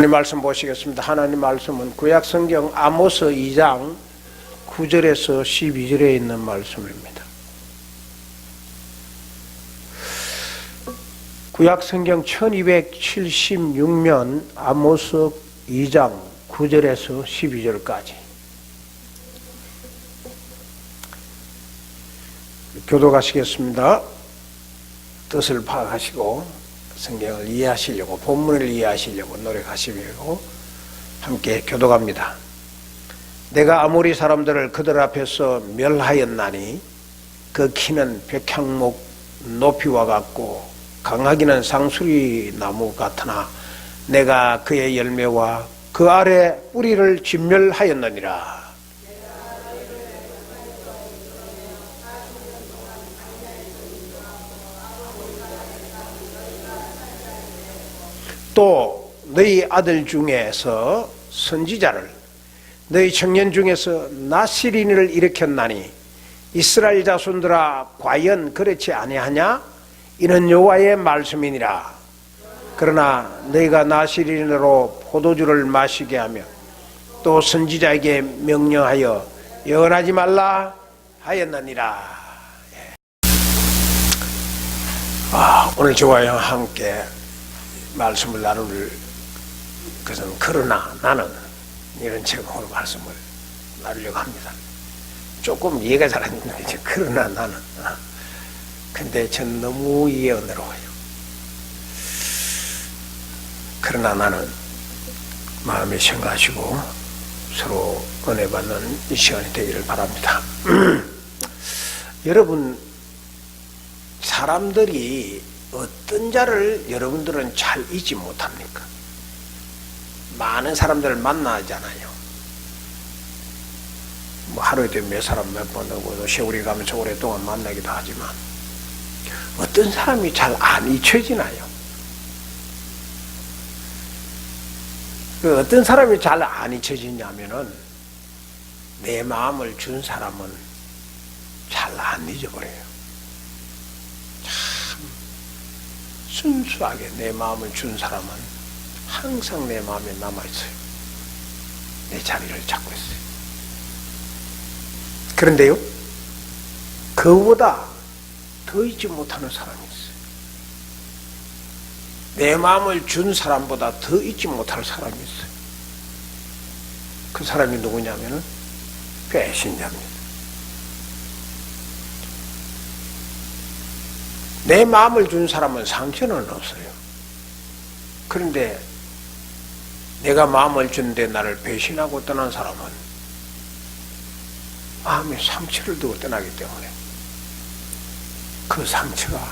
하나님 말씀 보시겠습니다. 하나님 말씀은 구약성경 아모스 2장 9절에서 12절에 있는 말씀입니다. 구약성경 1276면 아모스 2장 9절에서 12절까지 교독하시겠습니다. 뜻을 파악하시고 성경을 이해하시려고, 본문을 이해하시려고 노력하시고 함께 교독합니다. 내가 아모리 사람들을 그들 앞에서 멸하였나니 그 키는 백향목 높이와 같고 강하기는 상수리 나무 같으나 내가 그의 열매와 그 아래 뿌리를 진멸하였느니라. 또 너희 아들 중에서 선지자를, 너희 청년 중에서 나시린을 일으켰나니 이스라엘 자손들아 과연 그렇지 아니하냐? 이는 여호와의 말씀이니라. 그러나 너희가 나시린으로 포도주를 마시게 하며 또 선지자에게 명령하여 예언하지 말라 하였느니라. 오늘 저와 함께 말씀을 나눌 것은 그러나 나는, 이런 제목으로 말씀을 나누려고 합니다. 조금 이해가 잘 안 되는데 그러나 나는, 근데 전 너무 이해 어려워요. 그러나 나는 마음에 생각하시고 서로 은혜 받는 이 시간이 되기를 바랍니다. 여러분, 사람들이 어떤 자를 여러분들은 잘 잊지 못합니까? 많은 사람들을 만나잖아요. 뭐 하루에도 몇 사람 몇 번 오고 세월이 가면서 오랫동안 만나기도 하지만 어떤 사람이 잘 안 잊혀지나요? 그 어떤 사람이 잘 안 잊혀지냐면은 내 마음을 준 사람은 잘 안 잊어버려요. 순수하게 내 마음을 준 사람은 항상 내 마음에 남아있어요. 내 자리를 잡고 있어요. 그런데요, 그보다 더 잊지 못하는 사람이 있어요. 내 마음을 준 사람보다 더 잊지 못할 사람이 있어요. 그 사람이 누구냐면은 배신자입니다. 내 마음을 준 사람은 상처는 없어요. 그런데 내가 마음을 줬는데 나를 배신하고 떠난 사람은 마음에 상처를 두고 떠나기 때문에 그 상처가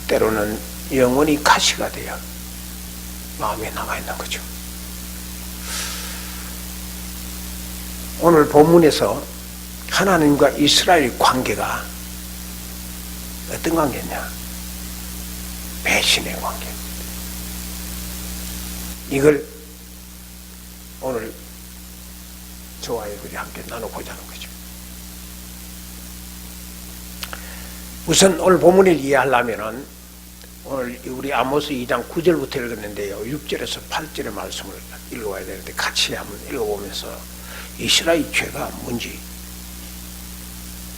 때로는 영원히 가시가 되어 마음에 남아있는 거죠. 오늘 본문에서 하나님과 이스라엘 관계가 어떤 관계냐? 배신의 관계입니다. 이걸 오늘 저와 여러분이 함께 나눠보자는 거죠. 우선 오늘 본문을 이해하려면 오늘 우리 아모스 2장 9절부터 읽었는데요, 6절에서 8절의 말씀을 읽어봐야 되는데 같이 한번 읽어보면서 이스라엘 죄가 뭔지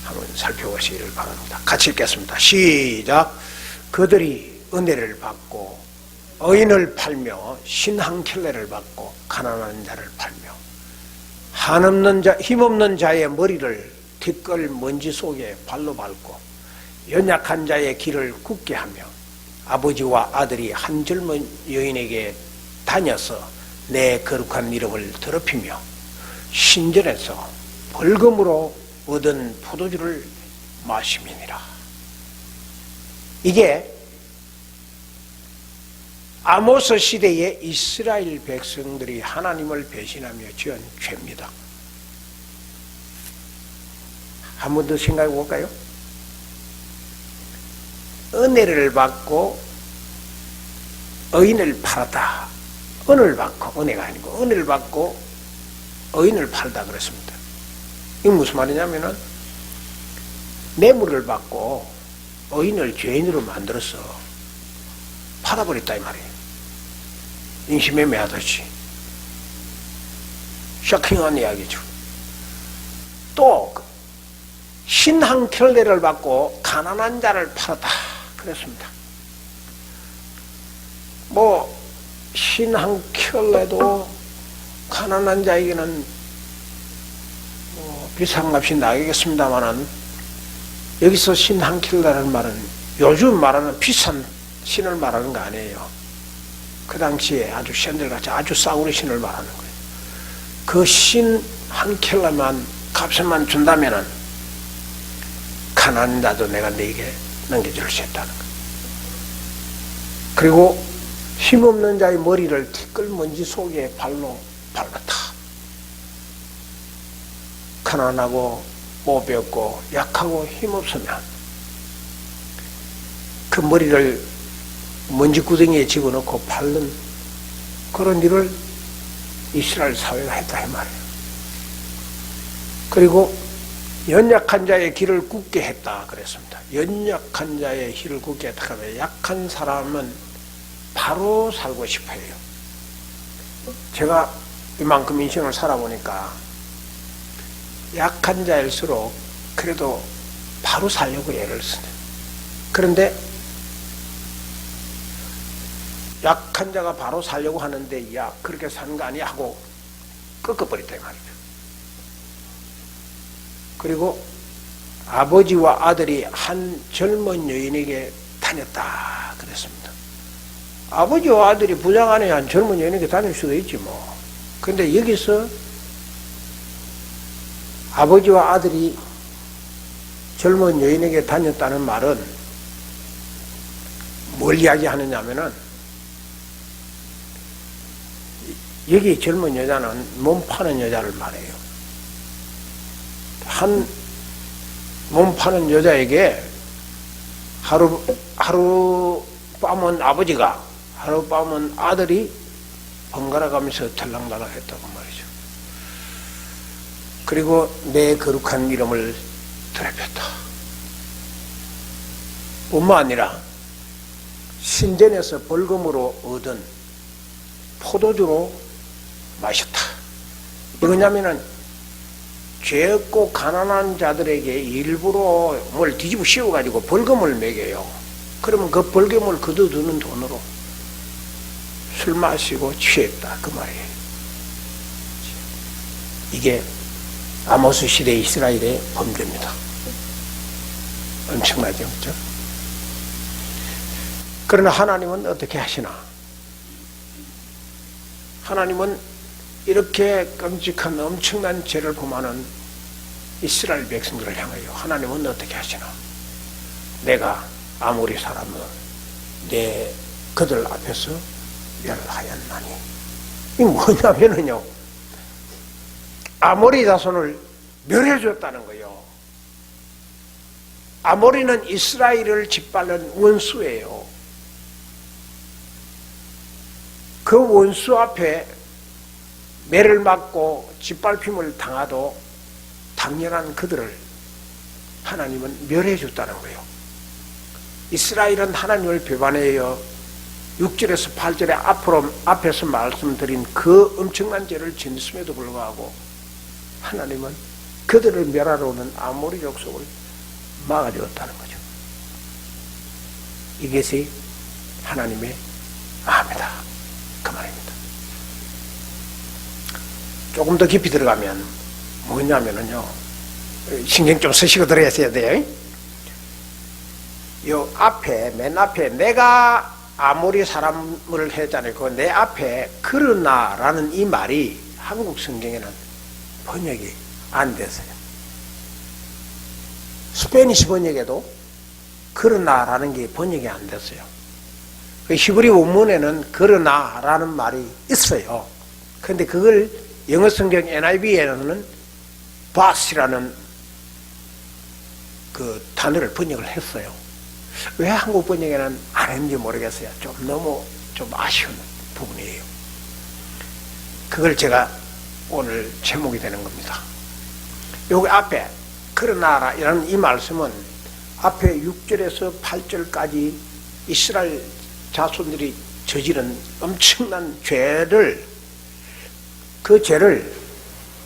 한번 살펴보시기를 바랍니다. 같이 읽겠습니다. 시작. 그들이 은혜를 받고 의인을 팔며 신한켈레를 받고 가난한 자를 팔며 한없는 자, 힘없는 자의 머리를 티끌 먼지 속에 발로 밟고 연약한 자의 길을 굳게 하며 아버지와 아들이 한 젊은 여인에게 다녀서 내 거룩한 이름을 더럽히며 신전에서 벌금으로 얻은 포도주를 마심이니라. 이게 아모스 시대의 이스라엘 백성들이 하나님을 배신하며 지은 죄입니다. 한 번 더 생각해 볼까요? 은혜를 받고 의인을 팔았다. 은혜를 받고, 은혜가 아니고 은혜를 받고 의인을 팔다 그랬습니다. 이게 무슨 말이냐면은 뇌물을 받고 의인을 죄인으로 만들어서 팔아버렸다 이 말이에요. 인심에 매하듯이 쇼킹한 이야기죠. 또 신 한 켤레를 받고 가난한 자를 팔았다 그랬습니다. 뭐 신 한 켤레도 가난한 자에게는 비싼 값이 나겠습니다만은, 여기서 신 한 켤레라는 말은 요즘 말하는 비싼 신을 말하는 거 아니에요. 그 당시에 아주 샌들같이 아주 싸구려 신을 말하는 거예요. 그 신 한 켤레만 값만 준다면은 가난한 자도 내가 너에게 넘겨줄 수 있다는 거예요. 그리고 힘없는 자의 머리를 티끌먼지 속에 발로 밟았다. 가난하고 못 배웠고 약하고 힘없으면 그 머리를 먼지 구덩이에 집어넣고 밟는 그런 일을 이스라엘 사회가 했다 이 말이에요. 그리고 연약한 자의 길을 굳게 했다 그랬습니다. 연약한 자의 길을 굳게 했다 하면 약한 사람은 바로 살고 싶어 해요. 제가 이만큼 인생을 살아보니까 약한 자일수록 그래도 바로 살려고 애를 쓰네. 그런데 약한 자가 바로 살려고 하는데 야 그렇게 사는 거 아니야 하고 꺾어버렸다 이 말이죠. 그리고 아버지와 아들이 한 젊은 여인에게 다녔다 그랬습니다. 아버지와 아들이 부장 안에 한 젊은 여인에게 다닐 수도 있지 뭐. 그런데 여기서 아버지와 아들이 젊은 여인에게 다녔다는 말은 뭘 이야기하느냐면은, 여기 젊은 여자는 몸 파는 여자를 말해요. 한 몸 파는 여자에게 하룻밤은 아버지가, 하룻밤은 아들이 번갈아 가면서 들락날락 했다고 말이죠. 그리고 내 거룩한 이름을 더럽혔다. 뿐만 아니라 신전에서 벌금으로 얻은 포도주로 마셨다. 이거냐면은 죄 없고 가난한 자들에게 일부러 뭘 뒤집어 씌워가지고 벌금을 매겨요. 그러면 그 벌금을 거둬두는 돈으로 술 마시고 취했다 그 말이에요. 이게 아모스 시대 이스라엘의 범죄입니다. 엄청나죠, 그렇죠? 그러나 하나님은 어떻게 하시나? 하나님은 이렇게 끔찍한 엄청난 죄를 범하는 이스라엘 백성들을 향하여 하나님은 어떻게 하시나? 내가 아모리 사람을 내 그들 앞에서 멸하였나니. 이 뭐냐면은요, 아모리 자손을 멸해줬다는 거예요. 아모리는 이스라엘을 짓밟는 원수예요. 그 원수 앞에 매를 맞고 짓밟힘을 당하도 당연한 그들을 하나님은 멸해줬다는 거예요. 이스라엘은 하나님을 배반하여 6절에서 8절에 앞에서 말씀드린 그 엄청난 죄를 짓음에도 불구하고 하나님은 그들을 멸하러 오는 아모리 족속을 막아주었다는 거죠. 이것이 하나님의 마음이다 그 말입니다. 조금 더 깊이 들어가면 뭐냐면은요, 신경 좀 쓰시고 들어야 돼요. 요 앞에, 맨 앞에 내가 아모리 사람을 했잖아요. 그 내 앞에 그러나라는 이 말이 한국 성경에는 번역이 안 됐어요. 스페니시 번역에도 그러나라는 게 번역이 안 됐어요. 그 히브리 원문에는 그러나라는 말이 있어요. 그런데 그걸 영어 성경 NIV에는 but이라는 그 단어를 번역을 했어요. 왜 한국 번역에는 안 했는지 모르겠어요. 너무 아쉬운 부분이에요. 그걸 제가 오늘 제목이 되는 겁니다. 여기 앞에 그러나라라는 이 말씀은 앞에 6절에서 8절까지 이스라엘 자손들이 저지른 엄청난 죄를, 그 죄를,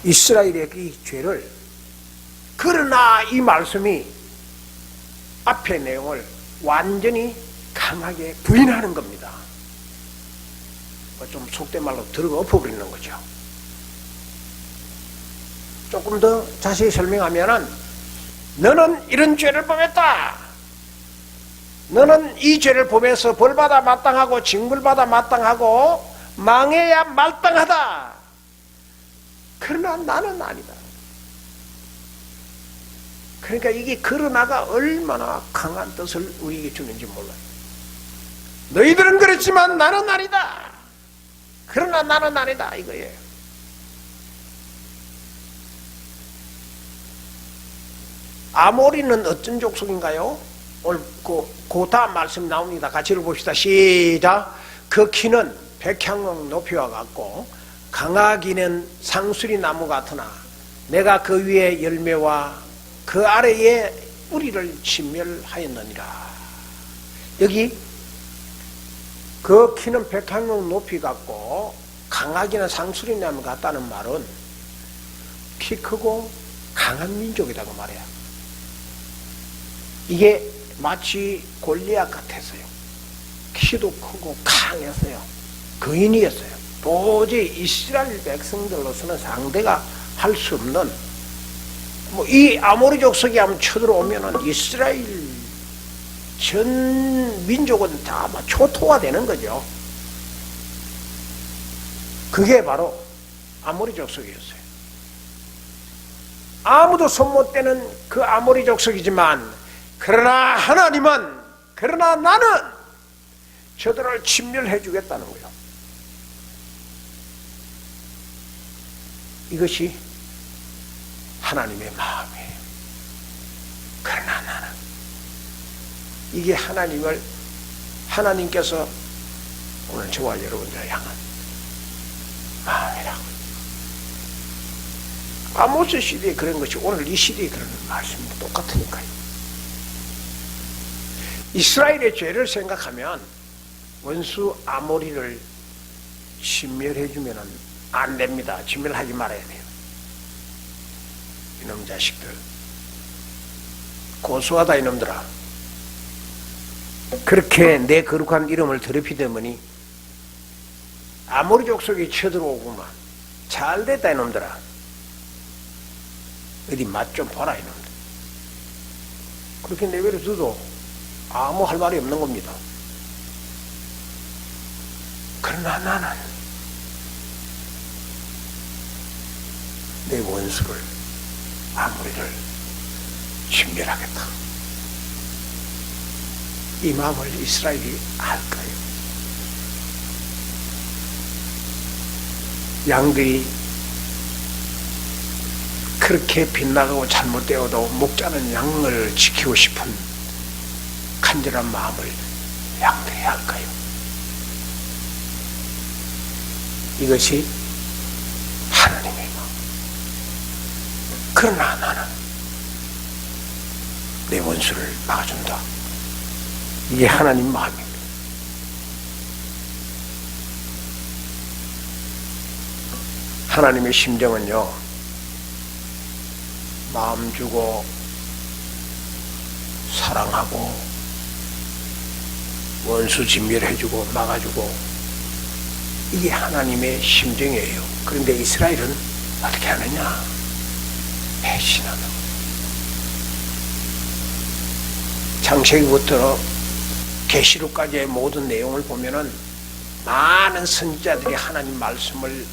이스라엘의 이 죄를, 그러나 이 말씀이 앞의 내용을 완전히 강하게 부인하는 겁니다. 좀 속된 말로 들어 엎어버리는 거죠. 조금 더 자세히 설명하면은, 너는 이런 죄를 범했다. 너는 이 죄를 범해서 벌받아 마땅하고 징벌받아 마땅하고 망해야 마땅하다. 그러나 나는 아니다. 그러니까 이게 그러나가 얼마나 강한 뜻을 우리에게 주는지 몰라요. 너희들은 그렇지만 나는 아니다. 그러나 나는 아니다 이거예요. 아모리는 어떤 족속인가요? 오늘 그 다음 말씀 나옵니다. 같이 읽어봅시다. 시작. 그 키는 백향목 높이와 같고 강하기는 상수리 나무 같으나 내가 그 위에 열매와 그 아래에 뿌리를 진멸하였느니라. 여기 그 키는 백향목 높이 같고 강하기는 상수리 나무 같다는 말은 키 크고 강한 민족이라고 말해요. 이게 마치 골리앗 같았어요. 키도 크고 강했어요. 거인이었어요. 도저히 이스라엘 백성들로서는 상대가 할 수 없는, 이 아모리 족속이 한번 쳐들어오면은 이스라엘 전 민족은 다 초토화 되는 거죠. 그게 바로 아모리 족속이었어요. 아무도 손 못 대는 그 아모리 족속이지만, 그러나 하나님은, 그러나 나는 저들을 진멸해 주겠다는 거예요. 이것이 하나님의 마음이에요. 그러나 나는, 이게 하나님께서 오늘 저와 여러분들을 향한 마음이라고. 아모스 시대에 그런 것이 오늘 이 시대에 그런 말씀이 똑같으니까요. 이스라엘의 죄를 생각하면 원수 아모리를 진멸해주면 안 됩니다. 진멸하지 말아야 돼요. 이놈 자식들, 고소하다 이놈들아. 그렇게 내 거룩한 이름을 더럽히더니 아모리 족속이 쳐들어오구만. 잘됐다 이놈들아. 어디 맛 좀 보라 이놈들. 그렇게 내버려 둬도 아무 할 말이 없는 겁니다. 그러나 나는 내 원수를, 아모리를 진멸하겠다. 이 마음을 이스라엘이 알까요? 양들이 그렇게 빗나가고 잘못되어도 목자는 양을 지키고 싶은 간절한 마음을 양들이 할까요? 이것이 하나님의 마음. 그러나 나는 내 원수를 막아준다. 이게 하나님 마음입니다. 하나님의 심정은요, 마음 주고 사랑하고 원수 진멸해주고 막아주고, 이게 하나님의 심정이에요. 그런데 이스라엘은 어떻게 하느냐? 배신하는. 창세기부터 계시록까지의 모든 내용을 보면은 많은 선지자들이 하나님 말씀을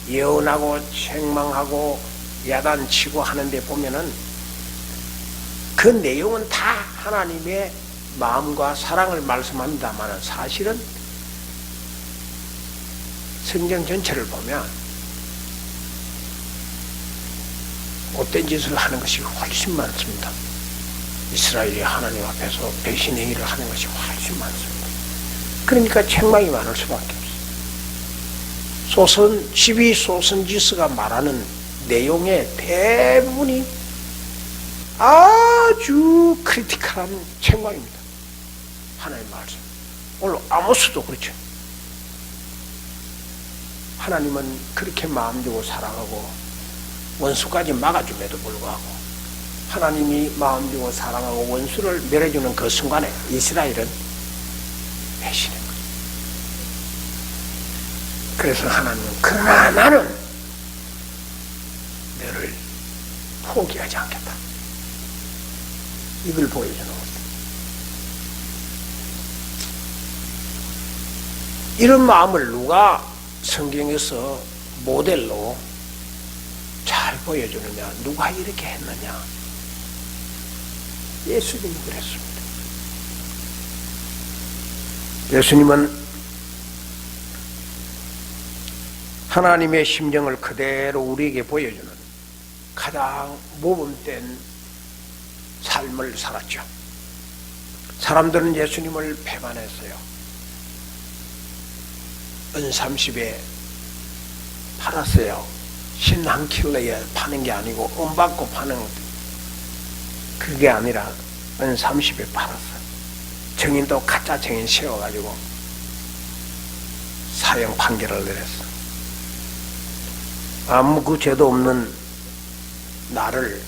예언하고 책망하고 야단치고 하는데 보면은 그 내용은 다 하나님의 마음과 사랑을 말씀합니다만, 사실은 성경 전체를 보면 못된 짓을 하는 것이 훨씬 많습니다. 이스라엘이 하나님 앞에서 배신 행위를 하는 것이 훨씬 많습니다. 그러니까 책망이 많을 수밖에 없어요. 12소선지서가 말하는 내용의 대부분이 아주 크리티컬한 책망입니다. 하나님 말씀. 오늘 아모스도 그렇죠. 하나님은 그렇게 마음 주고 사랑하고 원수까지 막아줌에도 불구하고 하나님이 마음 주고 사랑하고 원수를 멸해주는 그 순간에 이스라엘은 배신한 거예요. 그래서 하나님은 그러나 나는 너를 포기하지 않겠다. 이걸 보여주는 거예요. 이런 마음을 누가 성경에서 모델로 잘 보여주느냐, 누가 이렇게 했느냐? 예수님이 그랬습니다. 예수님은 하나님의 심정을 그대로 우리에게 보여주는 가장 모범된 삶을 살았죠. 사람들은 예수님을 배반했어요. 은30에 팔았어요. 신 한 킬로에 파는 게 아니고 은 받고 파는 그게 아니라 은30에 팔았어요. 증인도 가짜 증인 세워가지고 사형 판결을 내렸어. 아무 그 죄도 없는 나를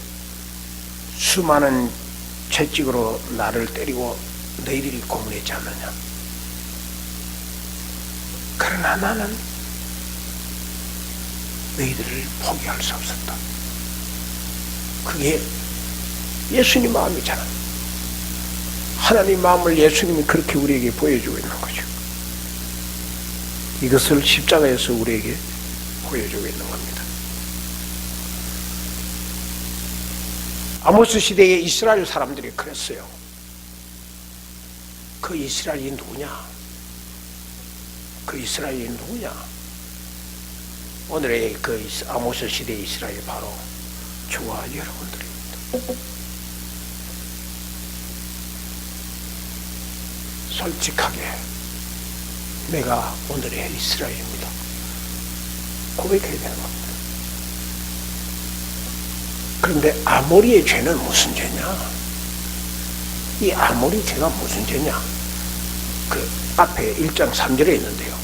수많은 채찍으로 나를 때리고 너희들이 고문했지 않느냐. 그러나 나는 너희들을 포기할 수 없었다. 그게 예수님 마음이잖아. 하나님 마음을 예수님이 그렇게 우리에게 보여주고 있는 거죠. 이것을 십자가에서 우리에게 보여주고 있는 겁니다. 아모스 시대의 이스라엘 사람들이 그랬어요. 그 이스라엘이 누구냐? 그 이스라엘이 누구냐? 오늘의 그 아모스 시대의 이스라엘이 바로 저와 여러분들입니다. 솔직하게 내가 오늘의 이스라엘입니다. 고백해야 되는 겁니다. 그런데 아모리의 죄는 무슨 죄냐? 이 아모리 죄가 무슨 죄냐? 그 앞에 1장 3절에 있는데요.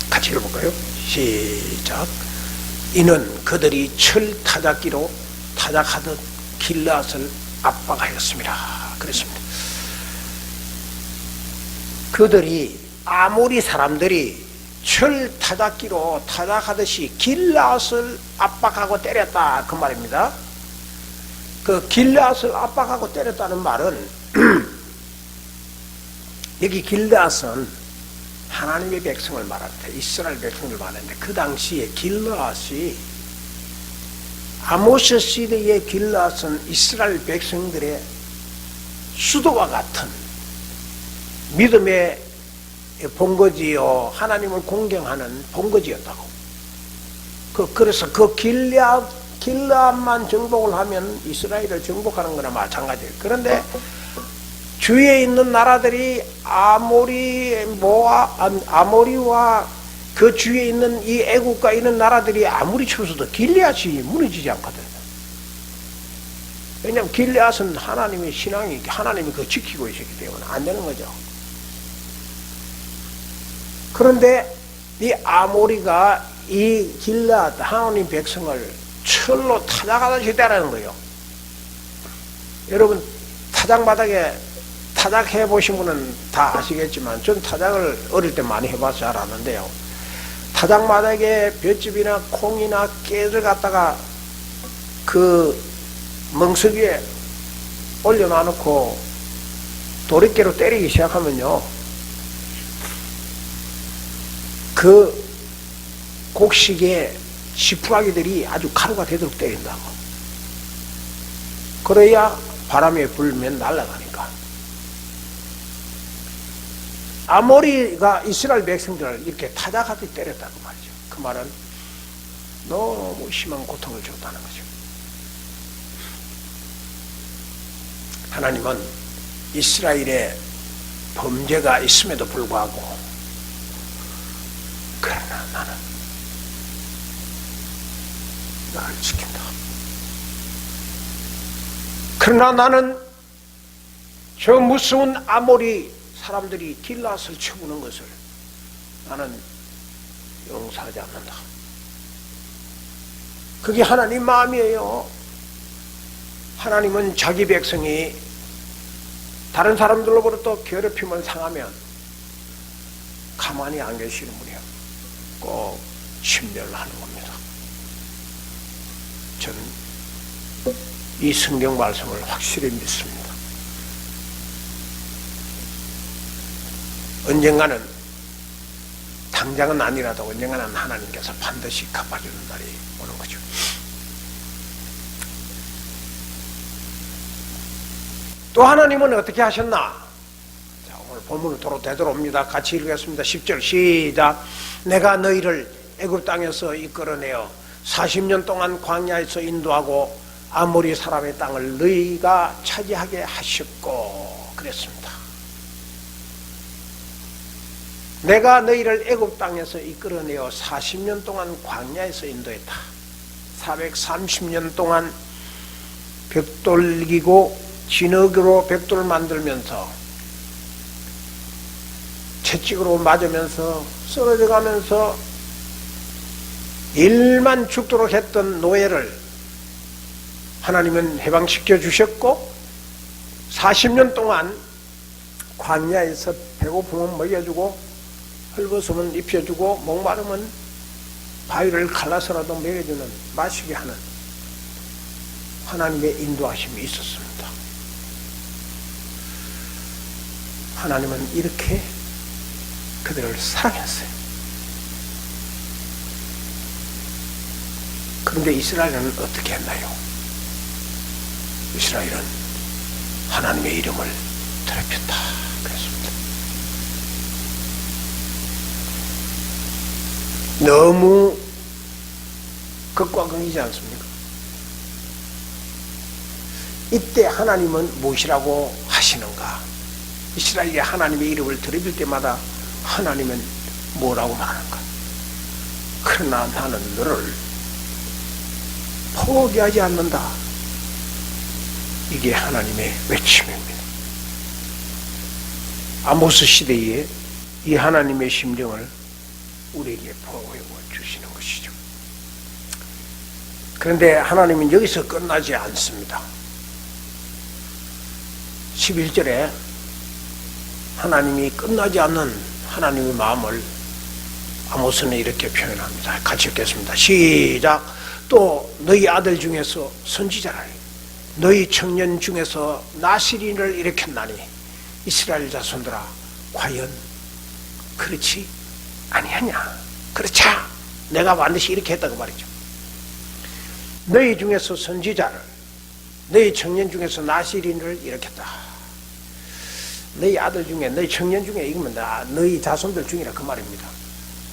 같이 읽어볼까요? 시작. 이는 그들이 철 타작기로 타작하듯 길앗을 압박하였습니다. 그랬습니다. 그들이 아모리 사람들이 철 타작기로 타작하듯이 길앗을 압박하고 때렸다 그 말입니다. 그 길앗을 압박하고 때렸다는 말은 여기 길앗은 하나님의 백성을 말하는데 이스라엘 백성을 말하는데 그 당시에 길앗이 아모스 시대의 길앗은 이스라엘 백성들의 수도와 같은 믿음의 본거지요 하나님을 공경하는 본거지였다고. 그래서 그 길앗만 정복을 하면 이스라엘을 정복하는 거나 마찬가지예요. 그런데 주위에 있는 나라들이 아모리와 그 주위에 있는 이 애국가 있는 나라들이 아무리 쳐서도 길앗이 무너지지 않거든. 왜냐하면 길앗은 하나님의 신앙이 하나님이 그거 지키고 있었기 때문에 안 되는 거죠. 그런데 이 아모리가 이 길앗 하나님 백성을 철로 타작하듯이 때리는 거예요. 여러분 타작 해보신 분은 다 아시겠지만 전 타작을 어릴 때 많이 해봐서 잘 아는데요. 타작 바닥에 볏짚이나 콩이나 깨를 갖다가 그 멍석위에 올려놔놓고 도리깨로 때리기 시작하면요, 그 곡식에 지푸라기들이 아주 가루가 되도록 때린다고. 그래야 바람에 불면 날아가니까. 아모리가 이스라엘 백성들을 이렇게 타작하듯이 때렸다고 말이죠. 그 말은 너무 심한 고통을 줬다는 거죠. 하나님은 이스라엘의 범죄가 있음에도 불구하고 그러나 나는 나를 지킨다. 그러나 나는 저 무서운 아모리 사람들이 길앗을 쳐부는 것을 나는 용서하지 않는다. 그게 하나님 마음이에요. 하나님은 자기 백성이 다른 사람들로부터 괴롭힘을 당하면 가만히 안 계시는 분이에요. 꼭 신멸하는 겁니다. 전 이 성경 말씀을 확실히 믿습니다. 언젠가는, 당장은 아니라도 언젠가는 하나님께서 반드시 갚아주는 날이 오는 거죠. 또 하나님은 어떻게 하셨나? 자, 오늘 본문으로 되돌아옵니다. 같이 읽겠습니다. 10절 시작. 내가 너희를 애굽 땅에서 이끌어내어 40년 동안 광야에서 인도하고 아모리 사람의 땅을 너희가 차지하게 하셨고 그랬습니다. 내가 너희를 애굽 땅에서 이끌어내어 40년 동안 광야에서 인도했다. 430년 동안 벽돌기고 진흙으로 벽돌을 만들면서 채찍으로 맞으면서 쓰러져 가면서 일만 죽도록 했던 노예를 하나님은 해방시켜 주셨고 40년 동안 광야에서 배고프면 먹여주고 헐벗으면 입혀주고 목마르면 바위를 갈라서라도 먹여주는, 마시게 하는 하나님의 인도하심이 있었습니다. 하나님은 이렇게 그들을 사랑했어요. 그런데 이스라엘은 어떻게 했나요? 이스라엘은 하나님의 이름을 더럽혔다 그랬습니다. 너무 극과 극이지 않습니까? 이때 하나님은 무엇이라고 하시는가? 이스라엘이 하나님의 이름을 더럽힐 때마다 하나님은 뭐라고 말하는가? 그러나 나는 너를 포기하지 않는다. 이게 하나님의 외침입니다. 아모스 시대에 이 하나님의 심정을 우리에게 보여 주시는 것이죠. 그런데 하나님은 여기서 끝나지 않습니다. 11절에 하나님이 끝나지 않는 하나님의 마음을 아모스는 이렇게 표현합니다. 같이 읽겠습니다. 시작. 또 너희 아들 중에서 선지자를, 너희 청년 중에서 나시린을 일으켰나니 이스라엘 자손들아 과연 그렇지 아니하냐? 그렇자 내가 반드시 이렇게 했다고 말이죠. 너희 중에서 선지자를, 너희 청년 중에서 나시린을 일으켰다. 너희 아들 중에, 너희 청년 중에, 이거면 너희 자손들 중이라 그 말입니다.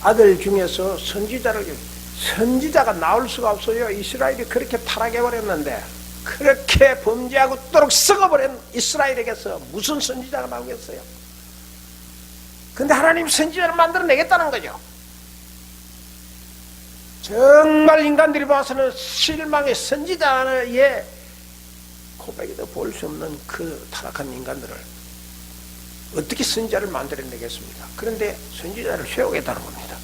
아들 중에서 선지자가 나올 수가 없어요. 이스라엘이 그렇게 타락해버렸는데, 그렇게 범죄하고 또록 썩어버린 이스라엘에게서 무슨 선지자가 나오겠어요? 근데 하나님 선지자를 만들어내겠다는 거죠. 정말 인간들이 봐서는 실망의 선지자의 고백에도 볼 수 없는 그 타락한 인간들을 어떻게 선지자를 만들어내겠습니까? 그런데 선지자를 세우겠다는 겁니다.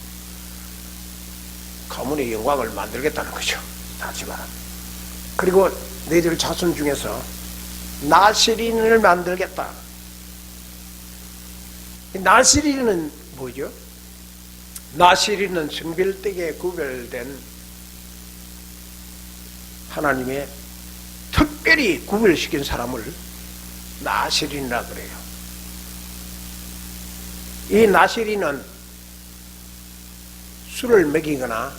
가문의 영광을 만들겠다는 거죠. 다시 말하면. 그리고 너희들 자손 중에서 나시린을 만들겠다. 나시린은 뭐죠? 나시린은 성별되게 구별된 하나님의 특별히 구별시킨 사람을 나시린이라 그래요. 이 나시린은 술을 먹이거나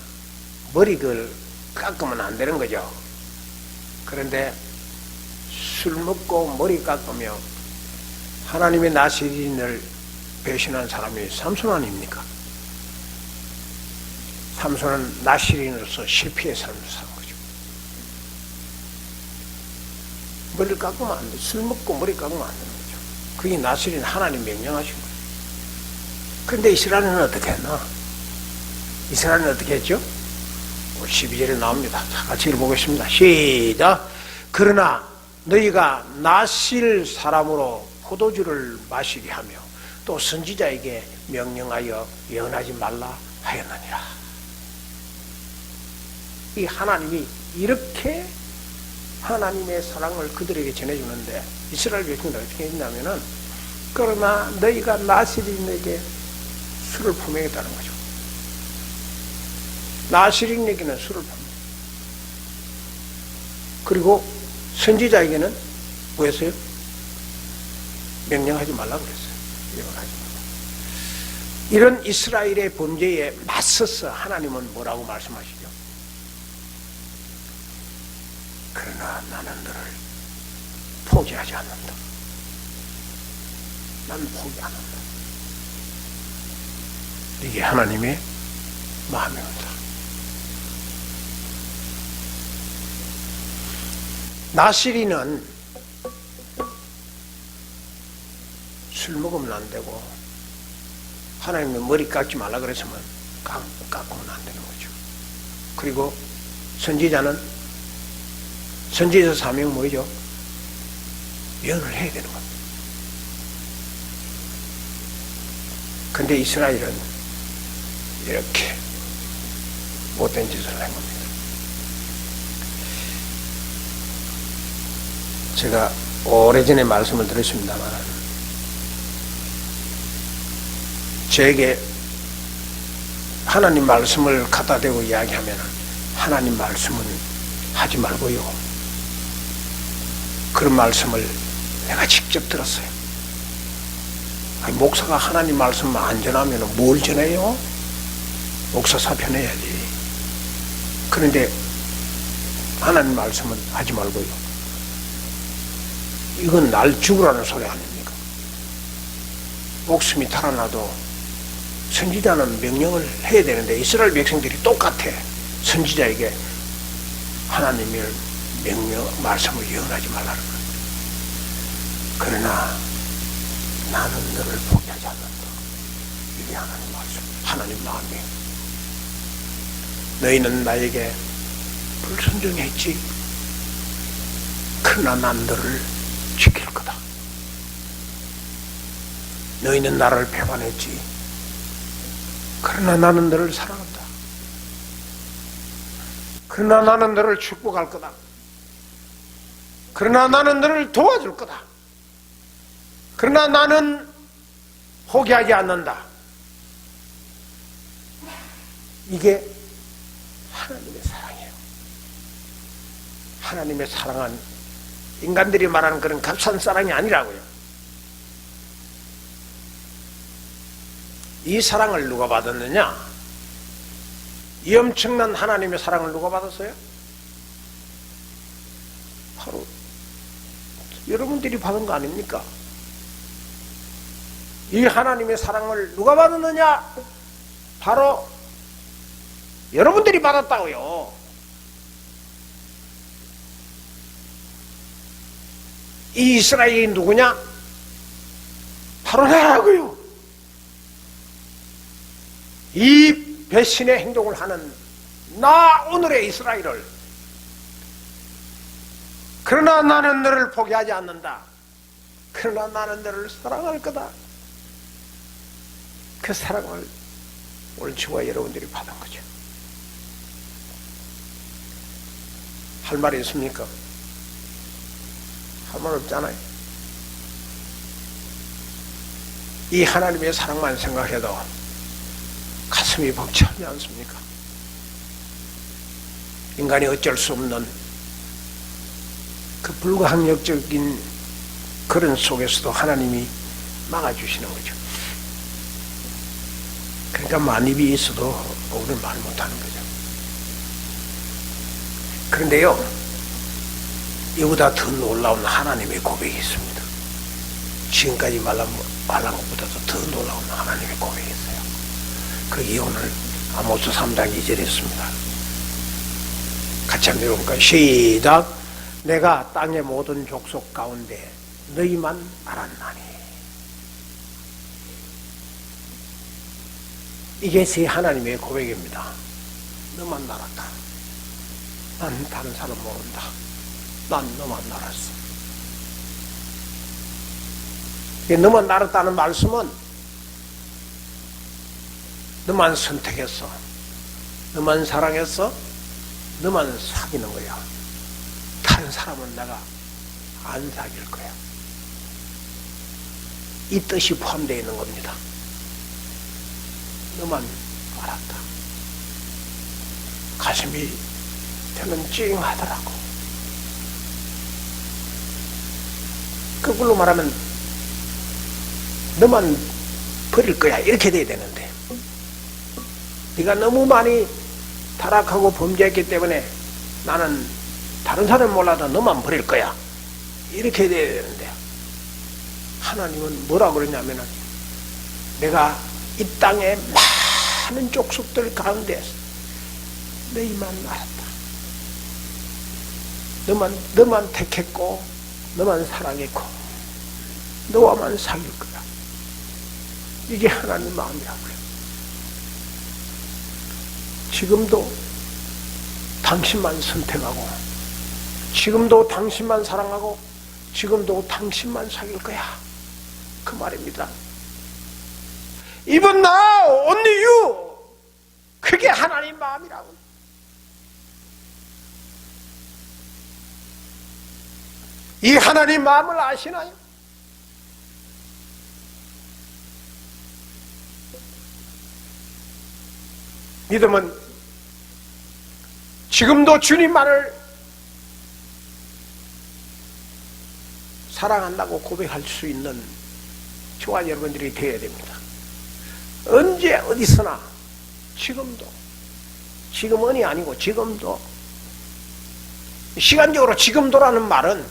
머리를 깎으면 안 되는 거죠. 그런데 술 먹고 머리 깎으며 하나님의 나시린을 배신한 사람이 삼손 아닙니까? 삼손은 나시린으로서 실패의 삶을 산 거죠. 머리를 깎으면 안 돼. 술 먹고 머리 깎으면 안 되는 거죠. 그게 나시린 하나님 명령하신 거예요. 그런데 이스라엘은 어떻게 했나? 이스라엘은 어떻게 했죠? 12절에 나옵니다. 자, 같이 읽어보겠습니다. 시작. 그러나 너희가 나실 사람으로 포도주를 마시게 하며 또 선지자에게 명령하여 예언하지 말라 하였느니라. 이 하나님이 이렇게 하나님의 사랑을 그들에게 전해주는데 이스라엘 백성들 어떻게 했냐면은 그러나 너희가 나시린에게 술을 품행했다는 거죠. 나시린에게는 술을 품행. 그리고 선지자에게는 뭐였어요? 명령하지 말라고 그랬어요. 명령하지 말라. 이런 이스라엘의 범죄에 맞서서 하나님은 뭐라고 말씀하시죠? 그러나 나는 너를 포기하지 않는다. 난 포기 안 한다. 이게 하나님의 마음입니다. 나시리는 술 먹으면 안 되고 하나님은 머리 깎지 말라 그랬으면 깎으면 안 되는 거죠. 그리고 선지자는 선지자 사명 뭐죠? 예언을 해야 되는 겁니다. 근데 이스라엘은 이렇게 못된 짓을 한 겁니다. 제가 오래전에 말씀을 드렸습니다만 저에게 하나님 말씀을 갖다 대고 이야기하면 하나님 말씀은 하지 말고요. 그런 말씀을 내가 직접 들었어요. 아니, 목사가 하나님 말씀만 안 전하면 뭘 전해요? 목사 사편해야지. 그런데 하나님 말씀은 하지 말고요. 이건 날 죽으라는 소리 아닙니까? 목숨이 달아나도 선지자는 명령을 해야 되는데 이스라엘 백성들이 똑같아. 선지자에게 하나님의 말씀을 예언하지 말라는 거예요. 그러나 나는 너를 포기하지 않는다. 이게 하나님 말씀, 하나님 마음이에요. 너희는 나에게 불순종했지. 그러나 난 너를 지킬 거다. 너희는 나를 배반했지. 그러나 나는 너를 사랑한다. 그러나 나는 너를 축복할 거다. 그러나 나는 너를 도와줄 거다. 그러나 나는 포기하지 않는다. 이게 하나님의 사랑이에요. 하나님의 사랑은 인간들이 말하는 그런 값싼 사랑이 아니라고요. 이 사랑을 누가 받았느냐? 이 엄청난 하나님의 사랑을 누가 받았어요? 바로 여러분들이 받은 거 아닙니까? 이 하나님의 사랑을 누가 받았느냐? 바로 여러분들이 받았다고요. 이 이스라엘이 누구냐? 바로 나라고요. 이 배신의 행동을 하는 나 오늘의 이스라엘을, 그러나 나는 너를 포기하지 않는다. 그러나 나는 너를 사랑할 거다. 그 사랑을 오늘 저와 여러분들이 받은 거죠. 할 말이 있습니까? 할 말 없잖아요. 이 하나님의 사랑만 생각해도 가슴이 벅차지 않습니까? 인간이 어쩔 수 없는 그 불가항력적인 그런 속에서도 하나님이 막아주시는 거죠. 그러니까 만입이 있어도 우리는 말 못하는 거죠. 그런데요, 이보다 더 놀라운 하나님의 고백이 있습니다. 지금까지 말한 것보다도 더 놀라운 하나님의 고백이 있어요. 그게 오늘 아모스 3장 2절에 있습니다. 같이 한번 읽어볼까요? 시작. 내가 땅의 모든 족속 가운데 너희만 알았나니. 이게 제 하나님의 고백입니다. 너만 알았다. 난 다른 사람 모른다. 난 너만 알았어. 너만 알았다는 말씀은 너만 선택했어. 너만 사랑했어. 너만 사귀는 거야. 다른 사람은 내가 안 사귈 거야. 이 뜻이 포함되어 있는 겁니다. 너만 알았다. 가슴이 저는 찡하더라고. 그걸로 말하면 너만 버릴 거야 이렇게 돼야 되는데, 네가 너무 많이 타락하고 범죄했기 때문에 나는 다른 사람 몰라도 너만 버릴 거야 이렇게 돼야 되는데, 하나님은 뭐라고 그러냐면은 내가 이 땅의 많은 족속들 가운데 너희만 알았다. 너만 택했고 너만 사랑했고 너와만 사귈 거야. 이게 하나님 마음이라고요. 지금도 당신만 선택하고 지금도 당신만 사랑하고 지금도 당신만 사귈 거야. 그 말입니다. Even now, only you. 그게 하나님 마음이라고. 이 하나님 마음을 아시나요? 믿음은 지금도 주님만을 사랑한다고 고백할 수 있는 저와 여러분들이 되어야 됩니다. 언제 어디서나 지금도, 지금은이 아니고 지금도, 시간적으로 지금도라는 말은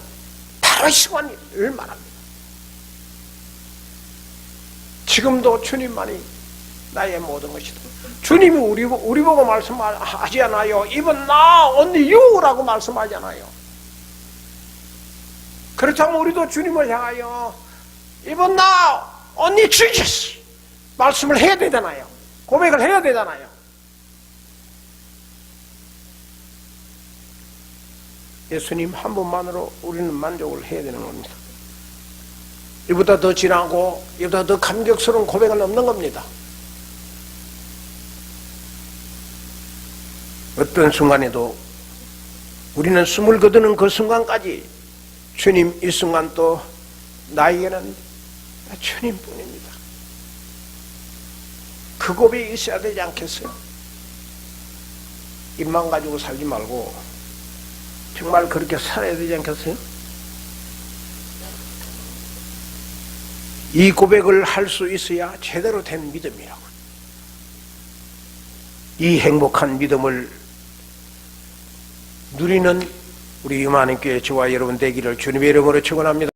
바로 시간을 말합니다. 지금도 주님만이 나의 모든 것이다. 주님이 우리 보고 말씀하지 않아요. Even now, only you라고 말씀하잖아요. 그렇다면 우리도 주님을 향하여 Even now, only Jesus 말씀을 해야 되잖아요. 고백을 해야 되잖아요. 예수님 한 분만으로 우리는 만족을 해야 되는 겁니다. 이보다 더 진하고 이보다 더 감격스러운 고백은 없는 겁니다. 어떤 순간에도 우리는 숨을 거두는 그 순간까지 주님, 이 순간 또 나에게는 주님뿐입니다. 그 고백이 있어야 되지 않겠어요? 입만 가지고 살지 말고 정말 그렇게 살아야 되지 않겠어요? 이 고백을 할 수 있어야 제대로 된 믿음이라고. 이 행복한 믿음을 누리는 우리 임하는 교회 저와 여러분 되기를 주님의 이름으로 축원합니다.